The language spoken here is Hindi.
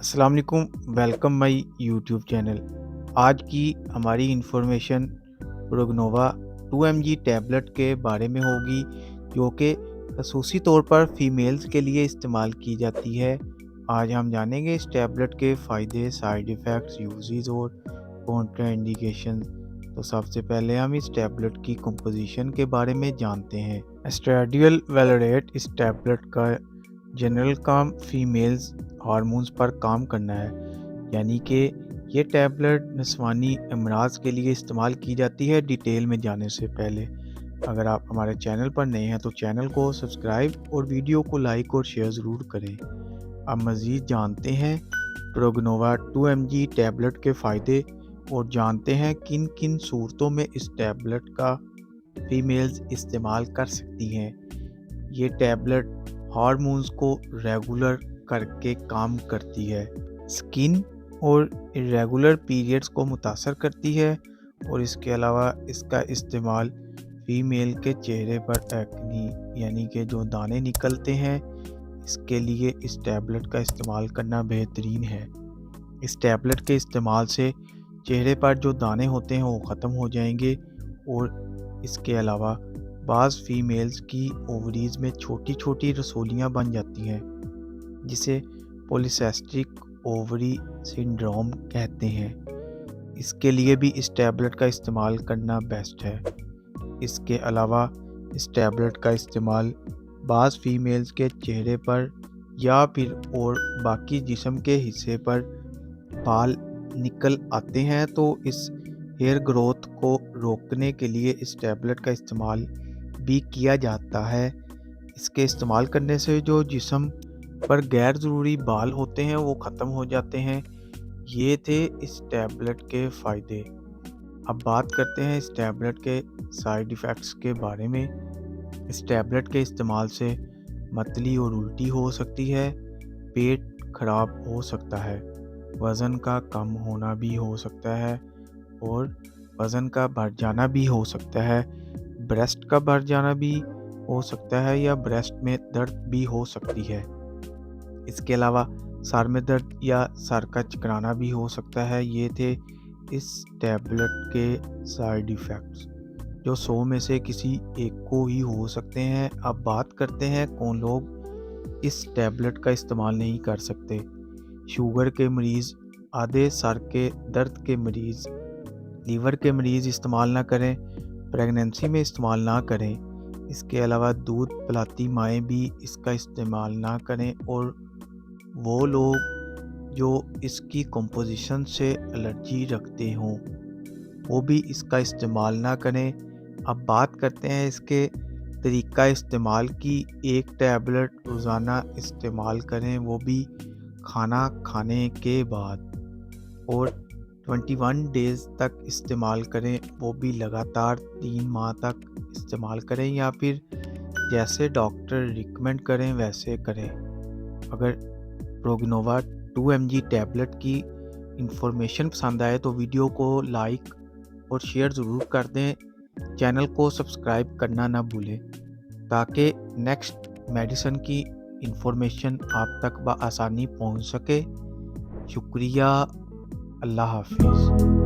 अस्सलाम वालेकुम, वेलकम माय यूट्यूब चैनल। आज की हमारी इंफॉर्मेशन प्रोगनोवा 2 mg टैबलेट के बारे में होगी, जो कि खसूसी तौर पर फीमेल्स के लिए इस्तेमाल की जाती है। आज हम जानेंगे इस टैबलेट के फ़ायदे, साइड इफ़ेक्ट्स, यूजेस और कॉन्ट्राइंडिकेशन। तो सबसे पहले हम इस टैबलेट की कंपोजिशन के बारे में जानते हैं। एस्ट्राडियल वेलोरेट इस टैबलेट का जनरल काम फीमेल्स हार्मोन्स पर काम करना है, यानी कि ये टैबलेट नस्वानी अमराज के लिए इस्तेमाल की जाती है। डिटेल में जाने से पहले अगर आप हमारे चैनल पर नए हैं तो चैनल को सब्सक्राइब और वीडियो को लाइक और शेयर ज़रूर करें। अब मज़ीद जानते हैं प्रोगनोवा 2 mg टैबलेट के फ़ायदे और जानते हैं किन किन सूरतों में इस टैबलेट का फीमेल्स इस्तेमाल कर सकती हैं। ये टैबलेट हार्मोन्स को रेगुलर करके काम करती है, स्किन और इरेगुलर पीरियड्स को मुतासर करती है, और इसके अलावा इसका इस्तेमाल फीमेल के चेहरे पर एक्नी यानी कि जो दाने निकलते हैं, इसके लिए इस टैबलेट का इस्तेमाल करना बेहतरीन है। इस टैबलेट के इस्तेमाल से चेहरे पर जो दाने होते हैं वो ख़त्म हो जाएंगे, और इसके अलावा बाज़ फीमेल्स की ओवरीज़ में छोटी छोटी रसोलियाँ बन जाती हैं, जिसे पॉलीसिस्टिक ओवरी सिंड्रोम कहते हैं। इसके लिए भी इस टैबलेट का इस्तेमाल करना बेस्ट है। इसके अलावा इस टैबलेट का इस्तेमाल बाज़ फीमेल्स के चेहरे पर या फिर और बाकी जिस्म के हिस्से पर बाल निकल आते हैं तो इस हेयर ग्रोथ को रोकने के लिए इस टैबलेट का इस्तेमाल भी किया जाता है। इसके इस्तेमाल करने से जो जिस्म पर गैर ज़रूरी बाल होते हैं वो ख़त्म हो जाते हैं। ये थे इस टैबलेट के फ़ायदे। अब बात करते हैं इस टैबलेट के साइड इफ़ेक्ट्स के बारे में। इस टैबलेट के इस्तेमाल से मतली और उल्टी हो सकती है, पेट खराब हो सकता है, वज़न का कम होना भी हो सकता है, और वज़न का बढ़ जाना भी हो सकता है, ब्रेस्ट का बढ़ जाना भी हो सकता है, या ब्रेस्ट में दर्द भी हो सकती है। इसके अलावा सर में दर्द या सर का चकराना भी हो सकता है। ये थे इस टैबलेट के साइड इफ़ेक्ट्स, जो 100 में से किसी एक को ही हो सकते हैं। अब बात करते हैं कौन लोग इस टैबलेट का इस्तेमाल नहीं कर सकते। शुगर के मरीज़, आधे सर के दर्द के मरीज़, लीवर के मरीज़ इस्तेमाल ना करें, प्रेगनेंसी में इस्तेमाल ना करें। इसके अलावा दूध पिलाती माएँ भी इसका इस्तेमाल ना करें, और वो लोग जो इसकी कंपोजिशन से एलर्जी रखते हों वो भी इसका इस्तेमाल ना करें। अब बात करते हैं इसके तरीक़ा इस्तेमाल की। एक टैबलेट रोज़ाना इस्तेमाल करें, वो भी खाना खाने के बाद, और 21 डेज़ तक इस्तेमाल करें, वो भी लगातार 3 माह तक इस्तेमाल करें, या फिर जैसे डॉक्टर रिकमेंड करें वैसे करें। अगर प्रोगनोवा 2 mg टैबलेट की इंफॉर्मेशन पसंद आए तो वीडियो को लाइक और शेयर ज़रूर कर दें। चैनल को सब्सक्राइब करना ना भूलें, ताकि नेक्स्ट मेडिसिन की इंफॉर्मेशन आप तक बआसानी पहुंच सके। शुक्रिया। अल्लाह हाफिज़।